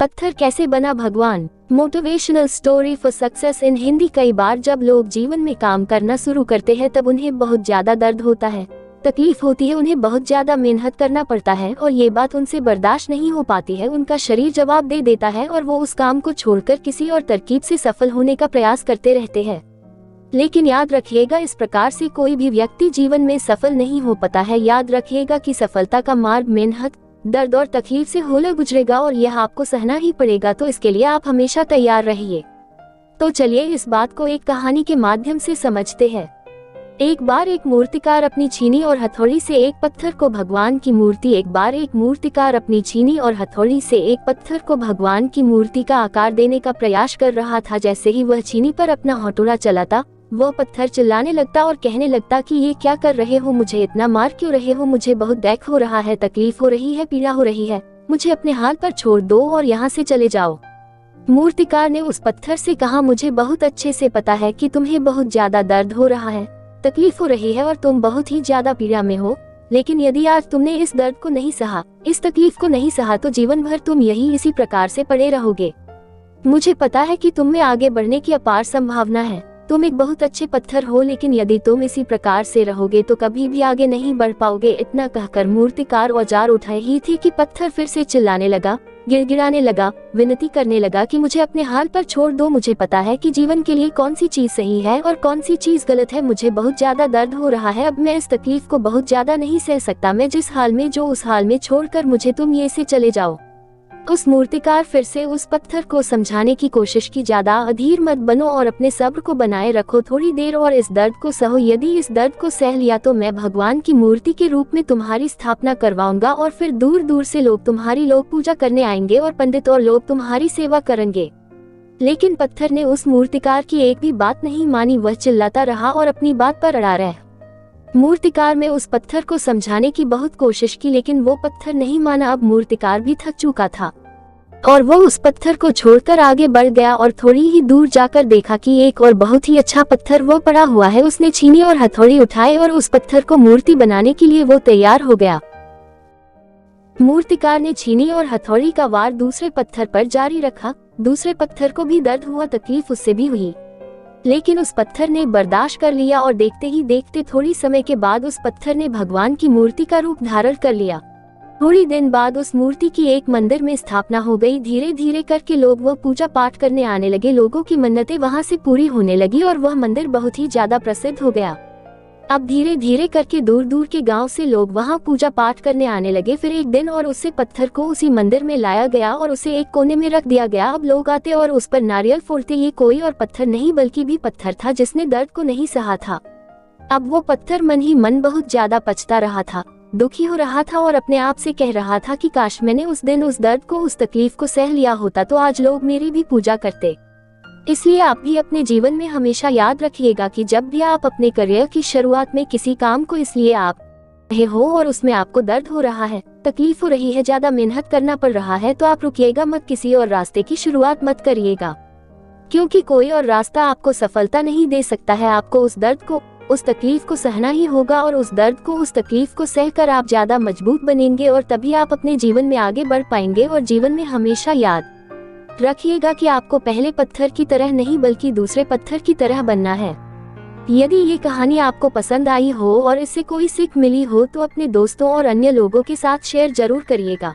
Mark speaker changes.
Speaker 1: पत्थर कैसे बना भगवान। Motivational story for success in Hindi. कई बार जब लोग जीवन में काम करना शुरू करते हैं तब उन्हें बहुत ज्यादा दर्द होता है, तकलीफ होती है, उन्हें बहुत ज्यादा मेहनत करना पड़ता है और ये बात उनसे बर्दाश्त नहीं हो पाती है। उनका शरीर जवाब दे देता है और वो उस काम को छोड़कर किसी और तरकीब से सफल होने का प्रयास करते रहते हैं। लेकिन याद रखिएगा, इस प्रकार से कोई भी व्यक्ति जीवन में सफल नहीं हो पाता है। याद रखिएगा कि सफलता का मार्ग मेहनत, दर्द और तकलीफ से होकर गुजरेगा और यह आपको सहना ही पड़ेगा, तो इसके लिए आप हमेशा तैयार रहिए। तो चलिए इस बात को एक कहानी के माध्यम से समझते हैं। एक बार एक मूर्तिकार अपनी छीनी और हथौड़ी से एक पत्थर को भगवान की मूर्ति एक बार एक मूर्तिकार अपनी छीनी और हथौड़ी से एक पत्थर को भगवान की मूर्ति का आकार देने का प्रयास कर रहा था। जैसे ही वह छीनी पर अपना हथौड़ा चलाता, वह पत्थर चिल्लाने लगता और कहने लगता कि ये क्या कर रहे हो, मुझे इतना मार क्यों रहे हो, मुझे बहुत दर्द हो रहा है, तकलीफ हो रही है, पीड़ा हो रही है, मुझे अपने हाल पर छोड़ दो और यहाँ से चले जाओ। मूर्तिकार ने उस पत्थर से कहा, मुझे बहुत अच्छे से पता है कि तुम्हें बहुत ज्यादा दर्द हो रहा है, तकलीफ हो रही है और तुम बहुत ही ज्यादा पीड़ा में हो, लेकिन यदि आज तुमने इस दर्द को नहीं सहा, इस तकलीफ को नहीं सहा, तो जीवन भर तुम यही इसी प्रकार से पड़े रहोगे। मुझे पता है कि तुम में आगे बढ़ने की अपार संभावना है, तुम एक बहुत अच्छे पत्थर हो, लेकिन यदि तुम इसी प्रकार से रहोगे तो कभी भी आगे नहीं बढ़ पाओगे। इतना कहकर मूर्तिकार औजार उठाए ही थी कि पत्थर फिर से चिल्लाने लगा, गिड़गिड़ाने लगा, विनती करने लगा कि मुझे अपने हाल पर छोड़ दो, मुझे पता है कि जीवन के लिए कौन सी चीज सही है और कौन सी चीज गलत है, मुझे बहुत ज्यादा दर्द हो रहा है, अब मैं इस तकलीफ को बहुत ज्यादा नहीं सह सकता, मैं जिस हाल में जो उस हाल में छोड़कर मुझे तुम ये से चले जाओ। उस मूर्तिकार फिर से उस पत्थर को समझाने की कोशिश की, ज्यादा अधीर मत बनो और अपने सब्र को बनाए रखो, थोड़ी देर और इस दर्द को सहो, यदि इस दर्द को सह लिया तो मैं भगवान की मूर्ति के रूप में तुम्हारी स्थापना करवाऊंगा और फिर दूर दूर से लोग तुम्हारी लोग पूजा करने आएंगे और पंडित और लोग तुम्हारी सेवा करेंगे। लेकिन पत्थर ने उस मूर्तिकार की एक भी बात नहीं मानी, वह चिल्लाता रहा और अपनी बात पर अड़ा रहा। मूर्तिकार में उस पत्थर को समझाने की बहुत कोशिश की, लेकिन वो पत्थर नहीं माना। अब मूर्तिकार भी थक चुका था और वो उस पत्थर को छोड़कर आगे बढ़ गया और थोड़ी ही दूर जाकर देखा कि एक और बहुत ही अच्छा पत्थर वो पड़ा हुआ है। उसने छीनी और हथौड़ी उठाए और उस पत्थर को मूर्ति बनाने के लिए वो तैयार हो गया। मूर्तिकार ने छीनी और हथौड़ी का वार दूसरे पत्थर पर जारी रखा। दूसरे पत्थर को भी दर्द हुआ, तकलीफ उससे भी हुई, लेकिन उस पत्थर ने बर्दाश्त कर लिया और देखते ही देखते थोड़ी समय के बाद उस पत्थर ने भगवान की मूर्ति का रूप धारण कर लिया। थोड़ी दिन बाद उस मूर्ति की एक मंदिर में स्थापना हो गई। धीरे धीरे करके लोग वह पूजा पाठ करने आने लगे, लोगों की मन्नतें वहां से पूरी होने लगी और वह मंदिर बहुत ही ज्यादा प्रसिद्ध हो गया। अब धीरे धीरे करके दूर दूर के गांव से लोग वहां पूजा पाठ करने आने लगे। फिर एक दिन और उससे पत्थर को उसी मंदिर में लाया गया और उसे एक कोने में रख दिया गया। अब लोग आते और उस पर नारियल फोड़ते। ये कोई और पत्थर नहीं बल्कि भी पत्थर था जिसने दर्द को नहीं सहा था। अब वो पत्थर मन ही मन बहुत ज्यादा पछता रहा था, दुखी हो रहा था और अपने आप से कह रहा था कि काश मैंने उस दिन उस दर्द को, उस तकलीफ को सह लिया होता तो आज लोग मेरी भी पूजा करते। इसलिए आप भी अपने जीवन में हमेशा याद रखिएगा कि जब भी आप अपने करियर की शुरुआत में किसी काम को इसलिए आप रहे हो और उसमें आपको दर्द हो रहा है, तकलीफ हो रही है, ज्यादा मेहनत करना पड़ रहा है, तो आप रुकिएगा मत, किसी और रास्ते की शुरुआत मत करिएगा, क्योंकि कोई और रास्ता आपको सफलता नहीं दे सकता है। आपको उस दर्द को, उस तकलीफ को सहना ही होगा और उस दर्द को, उस तकलीफ को सहकर आप ज्यादा मजबूत बनेंगे और तभी आप अपने जीवन में आगे बढ़ पाएंगे। और जीवन में हमेशा याद रखिएगा कि आपको पहले पत्थर की तरह नहीं बल्कि दूसरे पत्थर की तरह बनना है। यदि ये कहानी आपको पसंद आई हो और इससे कोई सीख मिली हो तो अपने दोस्तों और अन्य लोगों के साथ शेयर जरूर करिएगा।